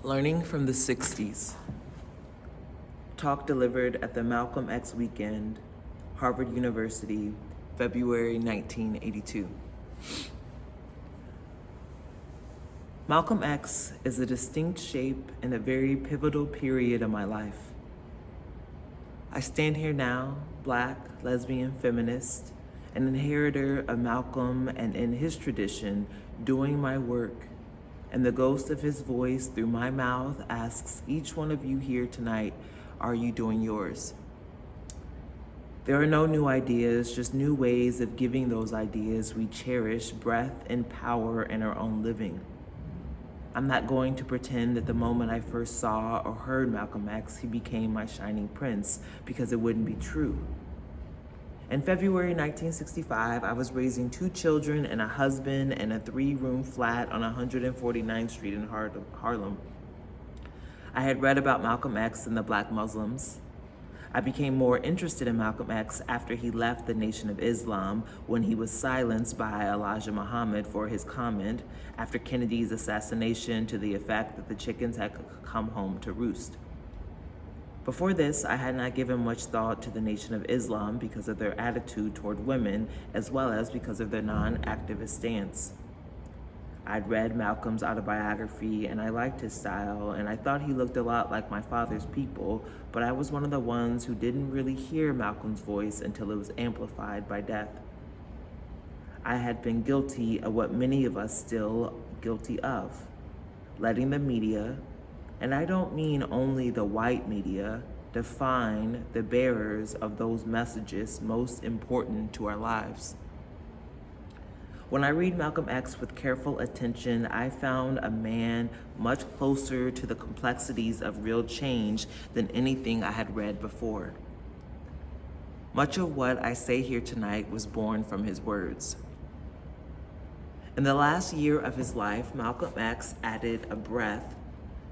Learning from the 60s. Talk delivered at the Malcolm X Weekend, Harvard University, February 1982. Malcolm X is a distinct shape in a very pivotal period of my life. I stand here now, Black, lesbian, feminist, an inheritor of Malcolm and in his tradition, doing my work, and the ghost of his voice through my mouth asks each one of you here tonight, are you doing yours? There are no new ideas, just new ways of giving those ideas we cherish breath and power in our own living. I'm not going to pretend that the moment I first saw or heard Malcolm X, he became my shining prince, because it wouldn't be true. In February 1965, I was raising 2 children and a husband in a 3-room flat on 149th Street in Harlem. I had read about Malcolm X and the Black Muslims. I became more interested in Malcolm X after he left the Nation of Islam, when he was silenced by Elijah Muhammad for his comment after Kennedy's assassination to the effect that the chickens had come home to roost. Before this, I had not given much thought to the Nation of Islam because of their attitude toward women, as well as because of their non-activist stance. I'd read Malcolm's autobiography and I liked his style, and I thought he looked a lot like my father's people, but I was one of the ones who didn't really hear Malcolm's voice until it was amplified by death. I had been guilty of what many of us still guilty of, letting the media, and I don't mean only the white media, define the bearers of those messages most important to our lives. When I read Malcolm X with careful attention, I found a man much closer to the complexities of real change than anything I had read before. Much of what I say here tonight was born from his words. In the last year of his life, Malcolm X added a breath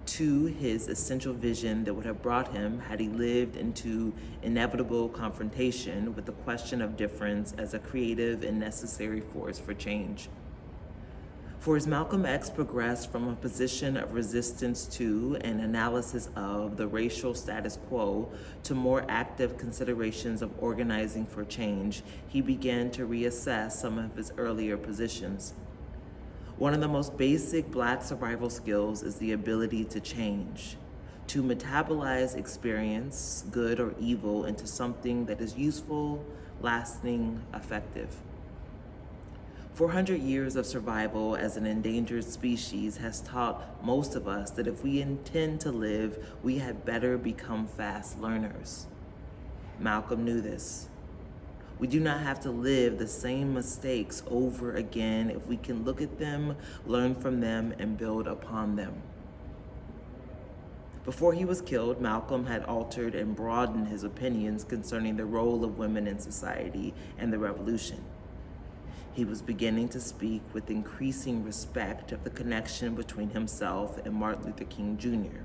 to his essential vision that would have brought him had he lived into inevitable confrontation with the question of difference as a creative and necessary force for change. For as Malcolm X progressed from a position of resistance to and analysis of the racial status quo to more active considerations of organizing for change, he began to reassess some of his earlier positions. One of the most basic Black survival skills is the ability to change, to metabolize experience, good or evil, into something that is useful, lasting, effective. 400 years of survival as an endangered species has taught most of us that if we intend to live, we had better become fast learners. Malcolm knew this. We do not have to live the same mistakes over again if we can look at them, learn from them, and build upon them. Before he was killed, Malcolm had altered and broadened his opinions concerning the role of women in society and the revolution. He was beginning to speak with increasing respect of the connection between himself and Martin Luther King Jr.,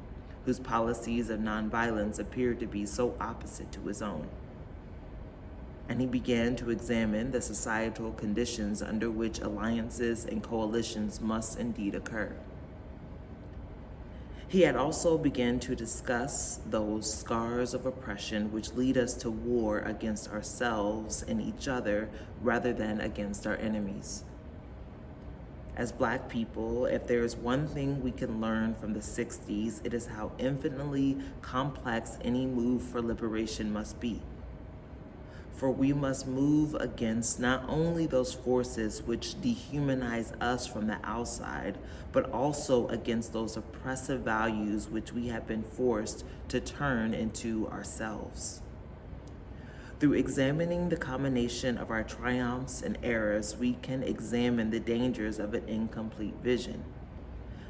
whose policies of nonviolence appeared to be so opposite to his own. And he began to examine the societal conditions under which alliances and coalitions must indeed occur. He had also begun to discuss those scars of oppression which lead us to war against ourselves and each other rather than against our enemies. As Black people, if there is one thing we can learn from the 60s, it is how infinitely complex any move for liberation must be. For we must move against not only those forces which dehumanize us from the outside, but also against those oppressive values which we have been forced to turn into ourselves. Through examining the combination of our triumphs and errors, we can examine the dangers of an incomplete vision,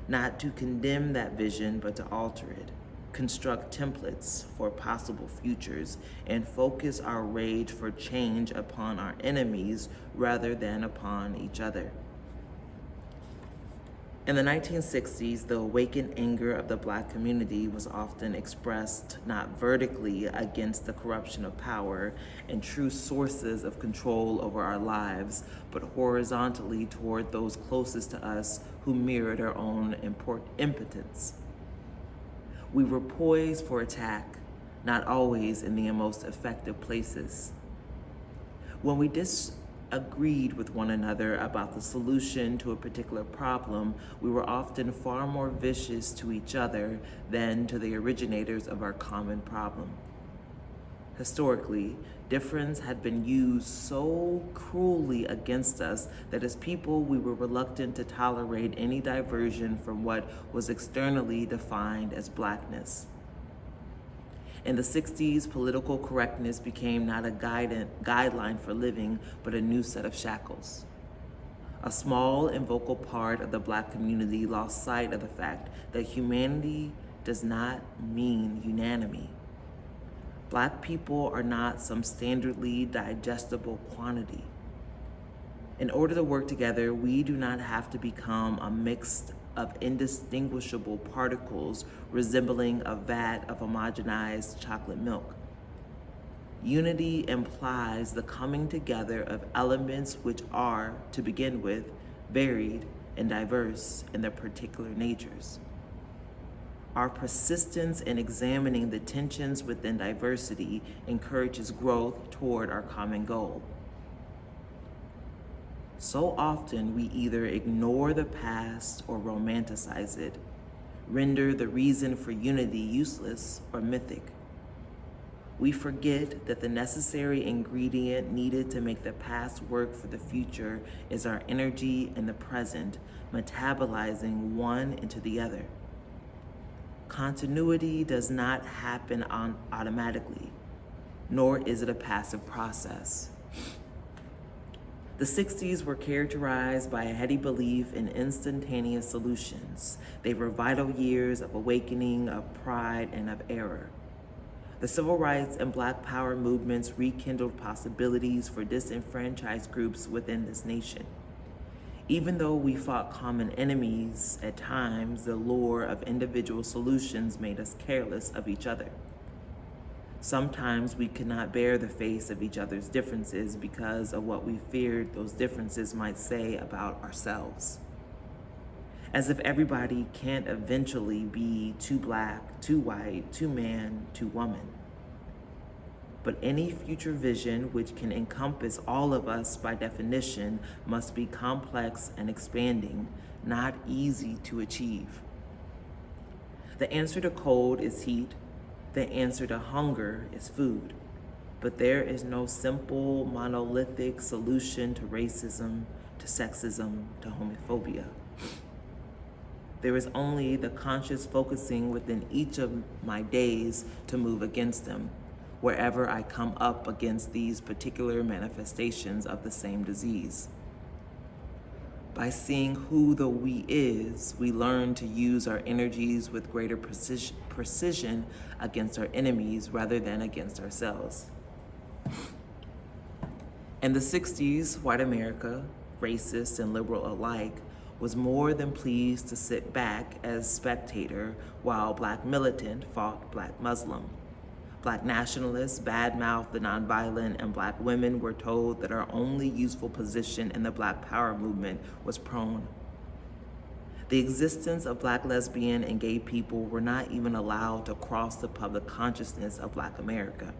not to condemn that vision, but to alter it, construct templates for possible futures, and focus our rage for change upon our enemies rather than upon each other. In the 1960s, the awakened anger of the Black community was often expressed not vertically against the corruption of power and true sources of control over our lives, but horizontally toward those closest to us who mirrored our own impotence. We were poised for attack, not always in the most effective places. When we disagreed with one another about the solution to a particular problem, we were often far more vicious to each other than to the originators of our common problem. Historically, difference had been used so cruelly against us that as people we were reluctant to tolerate any diversion from what was externally defined as Blackness. In the 60s, political correctness became not a guideline for living, but a new set of shackles. A small and vocal part of the Black community lost sight of the fact that humanity does not mean unanimity. Black people are not some standardly digestible quantity. In order to work together, we do not have to become a mix of indistinguishable particles resembling a vat of homogenized chocolate milk. Unity implies the coming together of elements which are, to begin with, varied and diverse in their particular natures. Our persistence in examining the tensions within diversity encourages growth toward our common goal. So often we either ignore the past or romanticize it, render the reason for unity useless or mythic. We forget that the necessary ingredient needed to make the past work for the future is our energy in the present, metabolizing one into the other. Continuity does not happen automatically, nor is it a passive process. The 60s were characterized by a heady belief in instantaneous solutions. They were vital years of awakening, of pride, and of error. The civil rights and Black power movements rekindled possibilities for disenfranchised groups within this nation. Even though we fought common enemies, at times the lure of individual solutions made us careless of each other. Sometimes we could not bear the face of each other's differences because of what we feared those differences might say about ourselves. As if everybody can't eventually be too Black, too white, too man, too woman. But any future vision which can encompass all of us by definition must be complex and expanding, not easy to achieve. The answer to cold is heat. The answer to hunger is food. But there is no simple, monolithic solution to racism, to sexism, to homophobia. There is only the conscious focusing within each of my days to move against them, wherever I come up against these particular manifestations of the same disease. By seeing who the we is, we learn to use our energies with greater precision against our enemies rather than against ourselves. In the 60s, white America, racist and liberal alike, was more than pleased to sit back as spectator while Black militant fought Black Muslim. Black nationalists badmouthed the nonviolent, and Black women were told that our only useful position in the Black power movement was prone. The existence of Black lesbian and gay people were not even allowed to cross the public consciousness of Black America.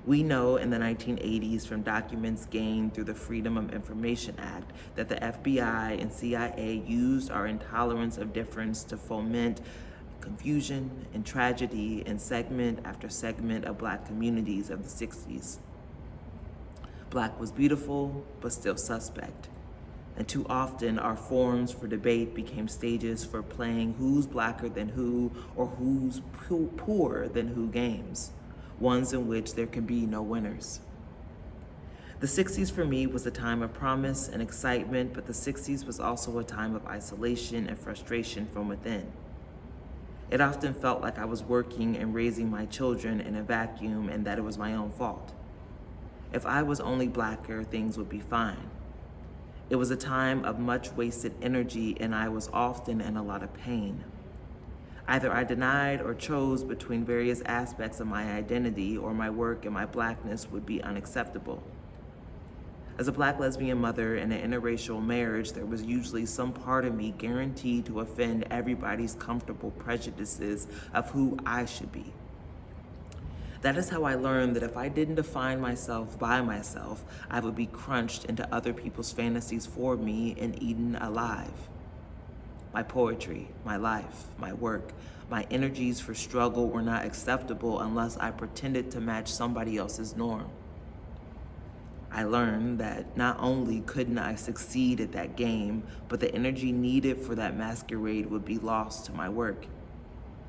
We know in the 1980s from documents gained through the Freedom of Information Act that the FBI and CIA used our intolerance of difference to foment confusion and tragedy in segment after segment of Black communities of the 60s. Black was beautiful, but still suspect. And too often our forums for debate became stages for playing who's blacker than who or who's poorer than who games, ones in which there can be no winners. The 60s for me was a time of promise and excitement, but the 60s was also a time of isolation and frustration from within. It often felt like I was working and raising my children in a vacuum and that it was my own fault. If I was only blacker, things would be fine. It was a time of much wasted energy and I was often in a lot of pain. Either I denied or chose between various aspects of my identity or my work and my Blackness would be unacceptable. As a Black lesbian mother in an interracial marriage, there was usually some part of me guaranteed to offend everybody's comfortable prejudices of who I should be. That is how I learned that if I didn't define myself by myself, I would be crunched into other people's fantasies for me and eaten alive. My poetry, my life, my work, my energies for struggle were not acceptable unless I pretended to match somebody else's norm. I learned that not only couldn't I succeed at that game, but the energy needed for that masquerade would be lost to my work.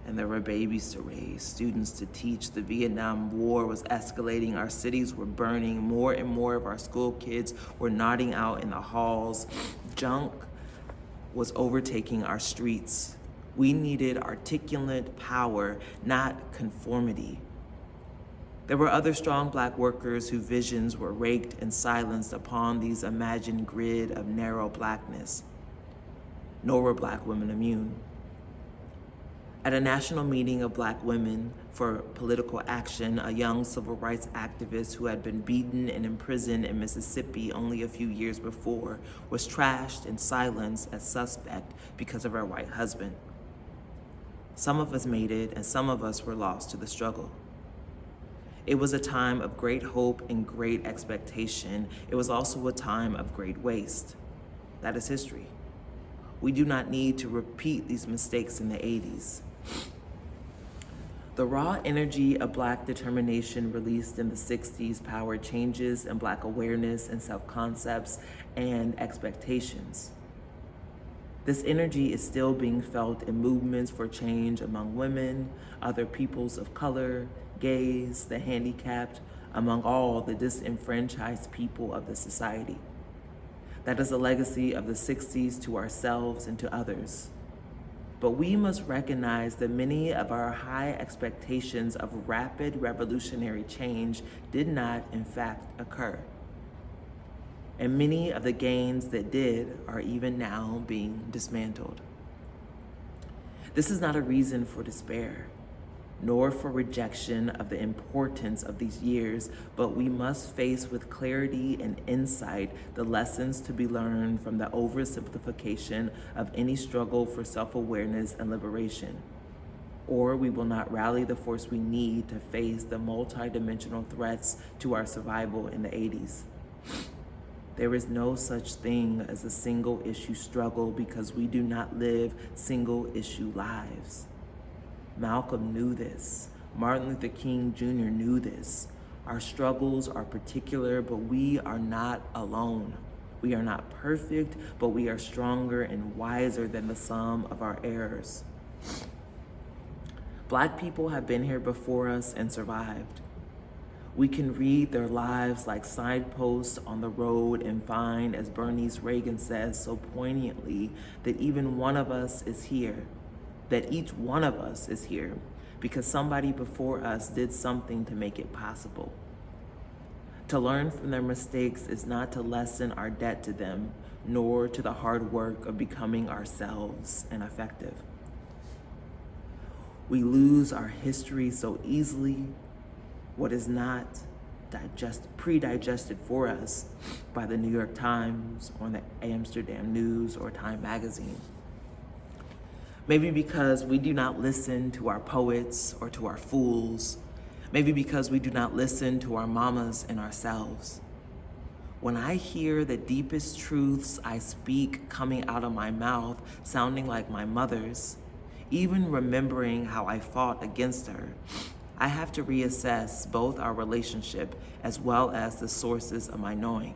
And there were babies to raise, students to teach. The Vietnam War was escalating. Our cities were burning. More and more of our school kids were nodding out in the halls. Junk was overtaking our streets. We needed articulate power, not conformity. There were other strong Black workers whose visions were raked and silenced upon these imagined grid of narrow Blackness. Nor were Black women immune. At a national meeting of Black women for political action, a young civil rights activist who had been beaten and imprisoned in Mississippi only a few years before was trashed and silenced as suspect because of her white husband. Some of us made it, and some of us were lost to the struggle. It was a time of great hope and great expectation. It was also a time of great waste. That is history. We do not need to repeat these mistakes in the 80s. The raw energy of Black determination released in the 60s powered changes in Black awareness and self-concepts and expectations. This energy is still being felt in movements for change among women, other peoples of color, gays, the handicapped, among all the disenfranchised people of the society. That is a legacy of the 60s to ourselves and to others. But we must recognize that many of our high expectations of rapid revolutionary change did not, in fact, occur. And many of the gains that did are even now being dismantled. This is not a reason for despair, nor for rejection of the importance of these years, but we must face with clarity and insight the lessons to be learned from the oversimplification of any struggle for self-awareness and liberation. Or we will not rally the force we need to face the multidimensional threats to our survival in the 80s. There is no such thing as a single issue struggle because we do not live single issue lives. Malcolm knew this. Martin Luther King Jr. knew this. Our struggles are particular, but we are not alone. We are not perfect, but we are stronger and wiser than the sum of our errors. Black people have been here before us and survived. We can read their lives like signposts on the road and find, as Bernice Reagan says so poignantly, that even one of us is here. That each one of us is here because somebody before us did something to make it possible. To learn from their mistakes is not to lessen our debt to them, nor to the hard work of becoming ourselves and effective. We lose our history so easily. What is not pre-digested for us by the New York Times or the Amsterdam News or Time Magazine. Maybe because we do not listen to our poets or to our fools. Maybe because we do not listen to our mamas and ourselves. When I hear the deepest truths I speak coming out of my mouth sounding like my mother's, even remembering how I fought against her, I have to reassess both our relationship as well as the sources of my knowing.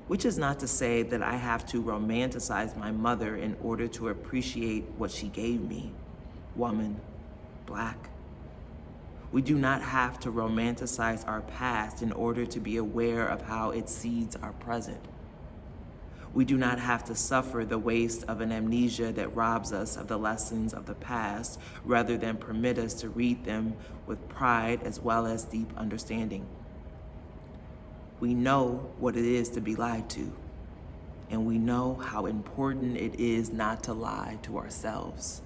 Which is not to say that I have to romanticize my mother in order to appreciate what she gave me, woman, Black. We do not have to romanticize our past in order to be aware of how it seeds our present. We do not have to suffer the waste of an amnesia that robs us of the lessons of the past rather than permit us to read them with pride as well as deep understanding. We know what it is to be lied to, and we know how important it is not to lie to ourselves.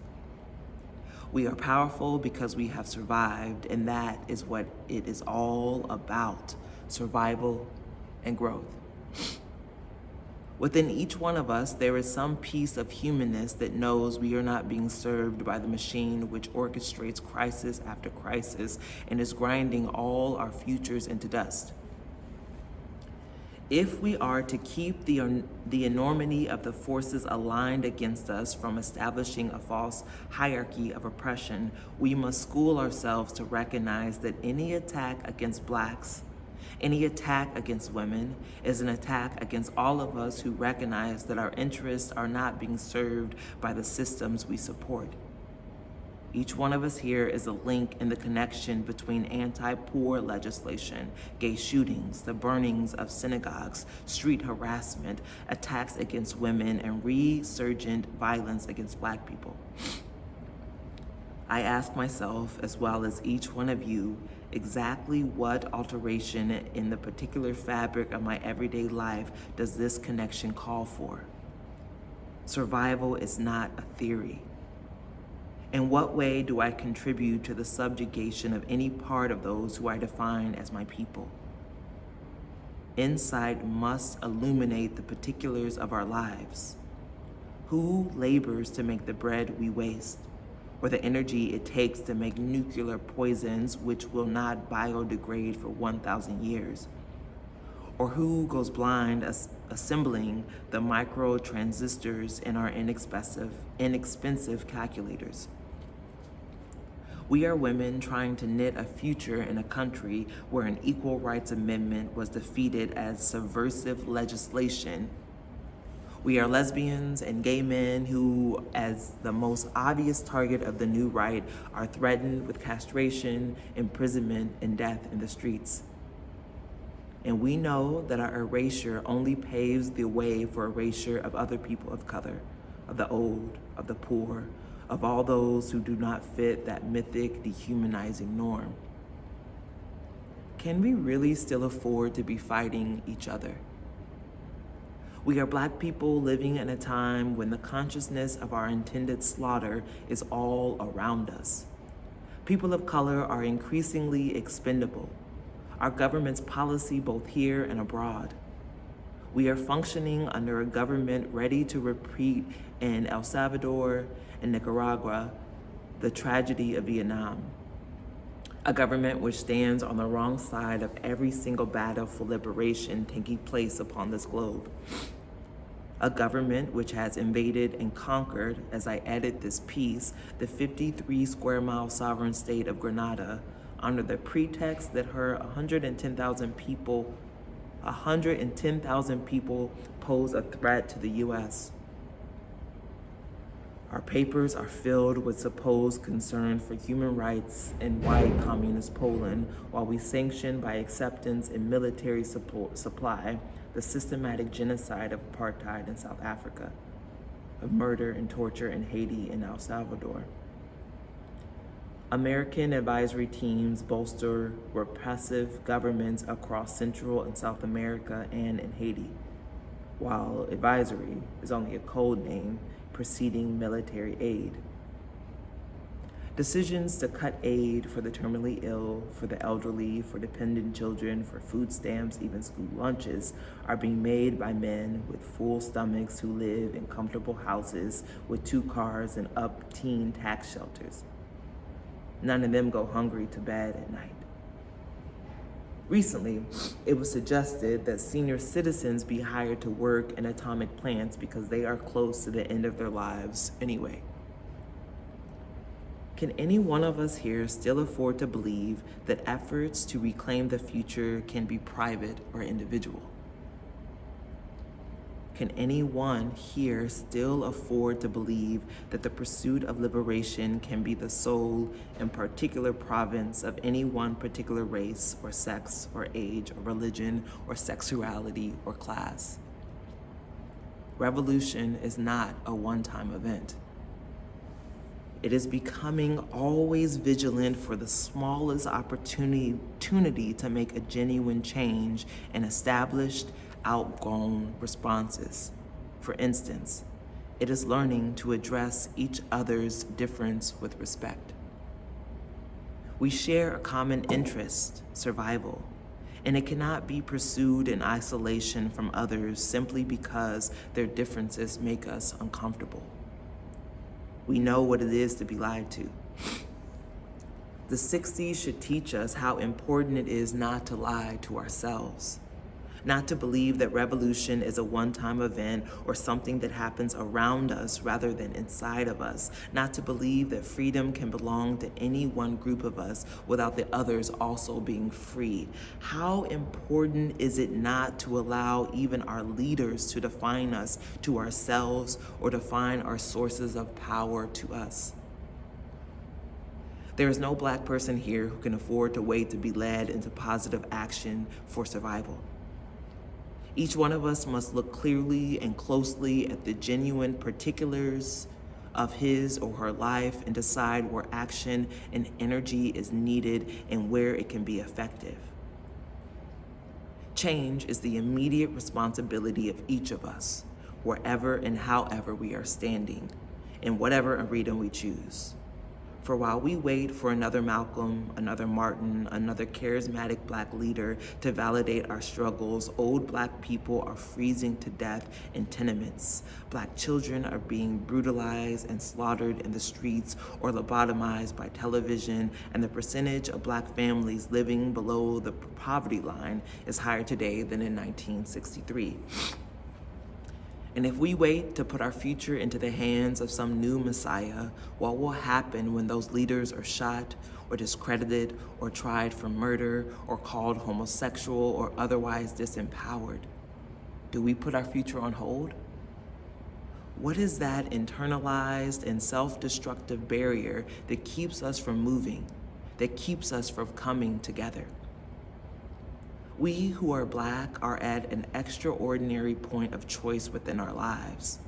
We are powerful because we have survived, and that is what it is all about, survival and growth. Within each one of us, there is some piece of humanness that knows we are not being served by the machine which orchestrates crisis after crisis and is grinding all our futures into dust. If we are to keep the enormity of the forces aligned against us from establishing a false hierarchy of oppression, we must school ourselves to recognize that any attack against Blacks, any attack against women, is an attack against all of us who recognize that our interests are not being served by the systems we support. Each one of us here is a link in the connection between anti-poor legislation, gay shootings, the burnings of synagogues, street harassment, attacks against women, and resurgent violence against Black people. I ask myself, as well as each one of you, exactly what alteration in the particular fabric of my everyday life does this connection call for? Survival is not a theory. In what way do I contribute to the subjugation of any part of those who I define as my people? Insight must illuminate the particulars of our lives. Who labors to make the bread we waste, or the energy it takes to make nuclear poisons which will not biodegrade for 1,000 years? Or who goes blind assembling the micro transistors in our inexpensive calculators? We are women trying to knit a future in a country where an equal rights amendment was defeated as subversive legislation. We are lesbians and gay men who, as the most obvious target of the new right, are threatened with castration, imprisonment, and death in the streets. And we know that our erasure only paves the way for erasure of other people of color, of the old, of the poor, of all those who do not fit that mythic, dehumanizing norm. Can we really still afford to be fighting each other? We are Black people living in a time when the consciousness of our intended slaughter is all around us. People of color are increasingly expendable. Our government's policy both here and abroad. We are functioning under a government ready to repeat in El Salvador and Nicaragua the tragedy of Vietnam. A government which stands on the wrong side of every single battle for liberation taking place upon this globe. A government which has invaded and conquered, as I edit this piece, the 53 square mile sovereign state of Grenada under the pretext that her 110,000 people pose a threat to the US. Our papers are filled with supposed concern for human rights in white communist Poland, while we sanction by acceptance and military supply the systematic genocide of apartheid in South Africa, of murder and torture in Haiti and El Salvador. American advisory teams bolster repressive governments across Central and South America and in Haiti, while advisory is only a code name preceding military aid. Decisions to cut aid for the terminally ill, for the elderly, for dependent children, for food stamps, even school lunches, are being made by men with full stomachs who live in comfortable houses with 2 cars and up-teen tax shelters. None of them go hungry to bed at night. Recently, it was suggested that senior citizens be hired to work in atomic plants because they are close to the end of their lives anyway. Can any one of us here still afford to believe that efforts to reclaim the future can be private or individual? Can anyone here still afford to believe that the pursuit of liberation can be the sole and particular province of any one particular race or sex or age or religion or sexuality or class? Revolution is not a one-time event. It is becoming always vigilant for the smallest opportunity to make a genuine change in established, outgrown responses. For instance, it is learning to address each other's difference with respect. We share a common interest, survival, and it cannot be pursued in isolation from others simply because their differences make us uncomfortable. We know what it is to be lied to. The 60s should teach us how important it is not to lie to ourselves, not to believe that revolution is a one-time event or something that happens around us rather than inside of us, not to believe that freedom can belong to any one group of us without the others also being free. How important is it not to allow even our leaders to define us to ourselves or define our sources of power to us? There is no Black person here who can afford to wait to be led into positive action for survival. Each one of us must look clearly and closely at the genuine particulars of his or her life and decide where action and energy is needed and where it can be effective. Change is the immediate responsibility of each of us, wherever and however we are standing, in whatever arena we choose. For while we wait for another Malcolm, another Martin, another charismatic Black leader to validate our struggles, old Black people are freezing to death in tenements. Black children are being brutalized and slaughtered in the streets or lobotomized by television, and the percentage of Black families living below the poverty line is higher today than in 1963. And if we wait to put our future into the hands of some new Messiah, what will happen when those leaders are shot or discredited or tried for murder or called homosexual or otherwise disempowered? Do we put our future on hold? What is that internalized and self-destructive barrier that keeps us from moving, that keeps us from coming together? We who are Black are at an extraordinary point of choice within our lives.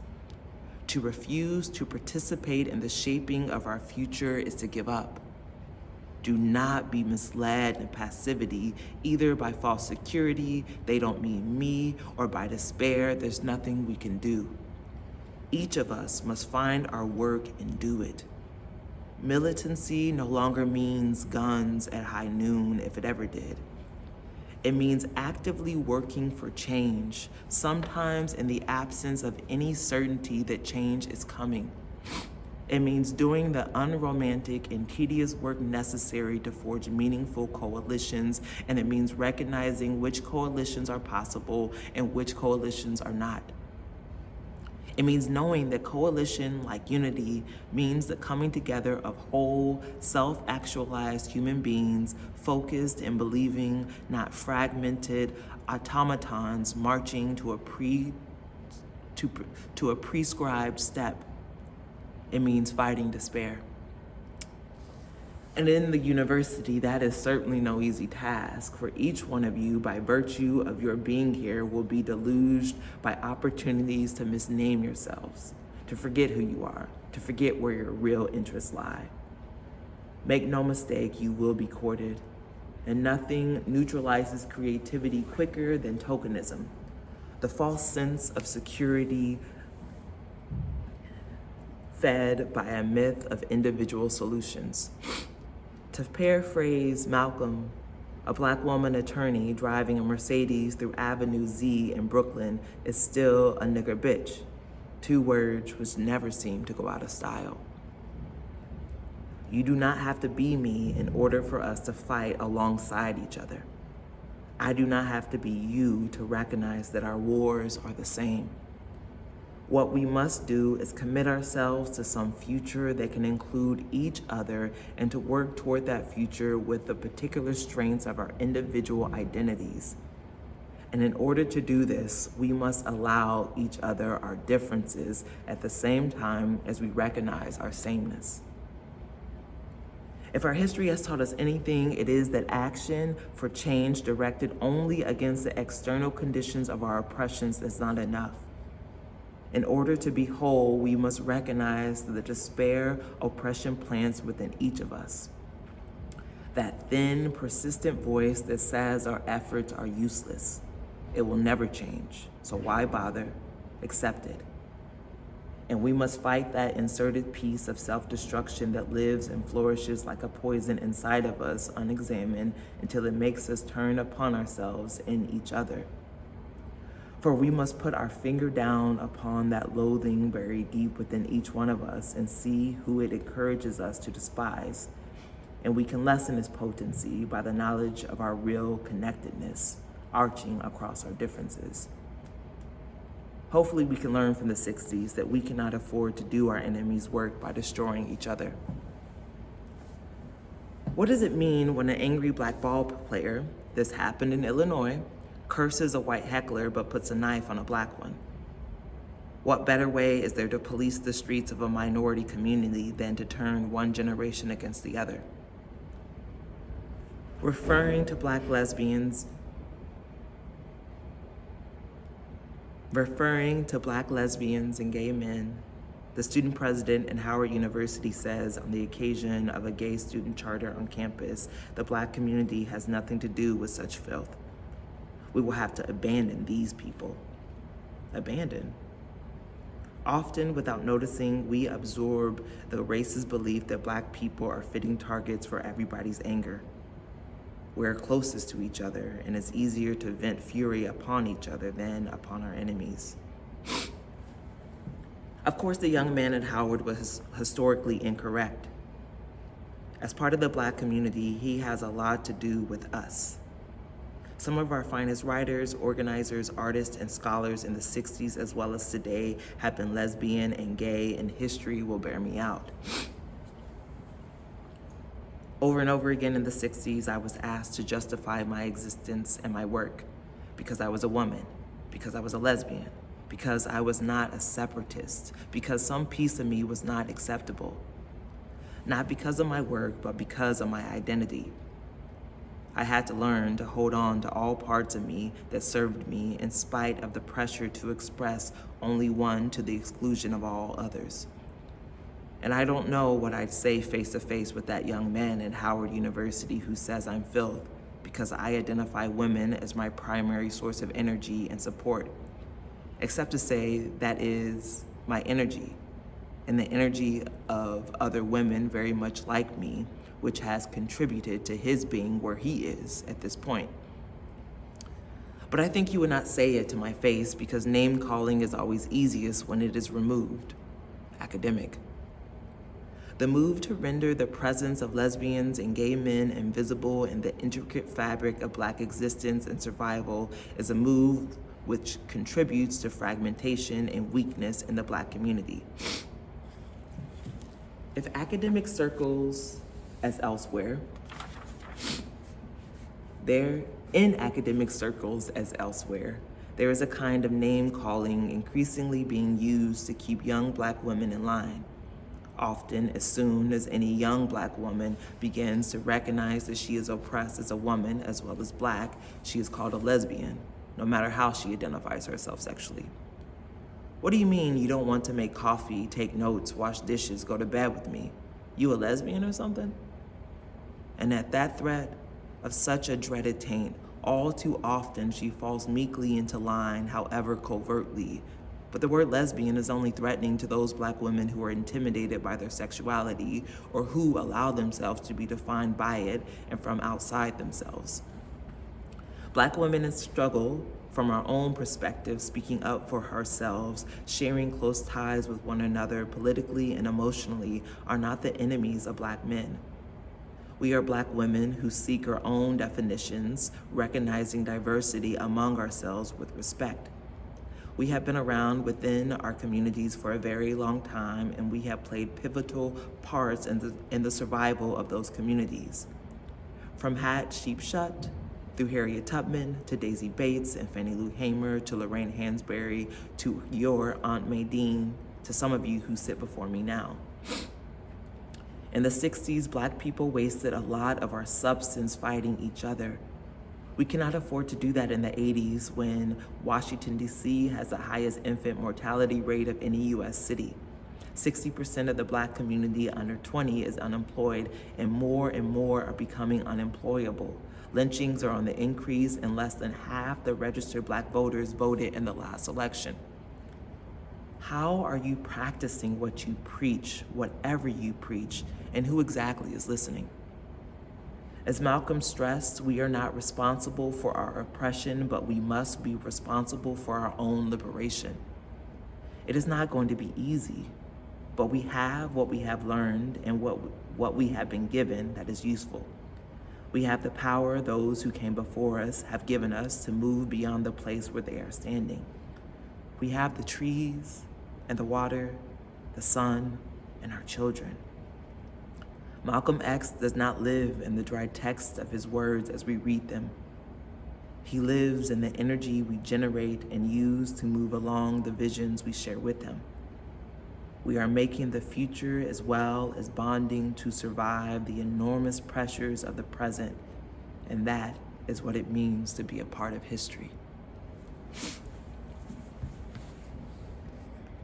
To refuse to participate in the shaping of our future is to give up. Do not be misled in passivity, either by false security, they don't mean me, or by despair, there's nothing we can do. Each of us must find our work and do it. Militancy no longer means guns at high noon, if it ever did. It means actively working for change, sometimes in the absence of any certainty that change is coming. It means doing the unromantic and tedious work necessary to forge meaningful coalitions, and it means recognizing which coalitions are possible and which coalitions are not. It means knowing that coalition, like unity, means the coming together of whole, self-actualized human beings focused and believing, not fragmented automatons marching to a prescribed step. It means fighting despair. And in the university, that is certainly no easy task, for each one of you, by virtue of your being here, will be deluged by opportunities to misname yourselves, to forget who you are, to forget where your real interests lie. Make no mistake, you will be courted, and nothing neutralizes creativity quicker than tokenism, the false sense of security fed by a myth of individual solutions. To paraphrase Malcolm, a Black woman attorney driving a Mercedes through Avenue Z in Brooklyn is still a nigger bitch, 2 words which never seem to go out of style. You do not have to be me in order for us to fight alongside each other. I do not have to be you to recognize that our wars are the same. What we must do is commit ourselves to some future that can include each other and to work toward that future with the particular strengths of our individual identities. And in order to do this, we must allow each other our differences at the same time as we recognize our sameness. If our history has taught us anything, it is that action for change directed only against the external conditions of our oppressions is not enough. In order to be whole, we must recognize the despair oppression plants within each of us. That thin, persistent voice that says our efforts are useless. It will never change, so why bother? Accept it. And we must fight that inserted piece of self-destruction that lives and flourishes like a poison inside of us unexamined until it makes us turn upon ourselves and each other. For we must put our finger down upon that loathing buried deep within each one of us and see who it encourages us to despise. And we can lessen its potency by the knowledge of our real connectedness, arching across our differences. Hopefully we can learn from the 60s that we cannot afford to do our enemy's work by destroying each other. What does it mean when an angry black ball player, this happened in Illinois, curses a white heckler but puts a knife on a black one? What better way is there to police the streets of a minority community than to turn one generation against the other? Referring to black lesbians and gay men, the student president at Howard University says on the occasion of a gay student charter on campus, the black community has nothing to do with such filth. We will have to abandon these people. Abandon. Often, without noticing, we absorb the racist belief that black people are fitting targets for everybody's anger. We're closest to each other, and it's easier to vent fury upon each other than upon our enemies. Of course, the young man at Howard was historically incorrect. As part of the black community, he has a lot to do with us. Some of our finest writers, organizers, artists, and scholars in the 60s as well as today have been lesbian and gay, and history will bear me out. Over and over again in the 60s, I was asked to justify my existence and my work because I was a woman, because I was a lesbian, because I was not a separatist, because some piece of me was not acceptable. Not because of my work, but because of my identity. I had to learn to hold on to all parts of me that served me in spite of the pressure to express only one to the exclusion of all others. And I don't know what I'd say face to face with that young man at Howard University who says I'm filth, because I identify women as my primary source of energy and support, except to say that is my energy and the energy of other women very much like me, which has contributed to his being where he is at this point. But I think you would not say it to my face because name calling is always easiest when it is removed. Academic. The move to render the presence of lesbians and gay men invisible in the intricate fabric of black existence and survival is a move which contributes to fragmentation and weakness in the black community. If academic circles as elsewhere, there is a kind of name calling increasingly being used to keep young black women in line. Often, as soon as any young black woman begins to recognize that she is oppressed as a woman as well as black, she is called a lesbian, no matter how she identifies herself sexually. What do you mean you don't want to make coffee, take notes, wash dishes, go to bed with me? You a lesbian or something? And at that threat of such a dreaded taint, all too often she falls meekly into line, however covertly. But the word lesbian is only threatening to those black women who are intimidated by their sexuality or who allow themselves to be defined by it and from outside themselves. Black women in struggle from our own perspective, speaking up for ourselves, sharing close ties with one another politically and emotionally are not the enemies of black men. We are black women who seek our own definitions, recognizing diversity among ourselves with respect. We have been around within our communities for a very long time, and we have played pivotal parts in the survival of those communities. From Hat Sheep Shut, through Harriet Tubman, to Daisy Bates and Fannie Lou Hamer, to Lorraine Hansberry, to your Aunt May Dean, to some of you who sit before me now. In the 60s, black people wasted a lot of our substance fighting each other. We cannot afford to do that in the 80s when Washington, D.C. has the highest infant mortality rate of any U.S. city. 60% of the black community under 20 is unemployed, and more are becoming unemployable. Lynchings are on the increase, and less than half the registered black voters voted in the last election. How are you practicing what you preach, whatever you preach, and who exactly is listening? As Malcolm stressed, we are not responsible for our oppression, but we must be responsible for our own liberation. It is not going to be easy, but we have what we have learned and what we have been given that is useful. We have the power those who came before us have given us to move beyond the place where they are standing. We have the trees and the water, the sun, and our children. Malcolm X does not live in the dry text of his words as we read them. He lives in the energy we generate and use to move along the visions we share with him. We are making the future as well as bonding to survive the enormous pressures of the present, and that is what it means to be a part of history.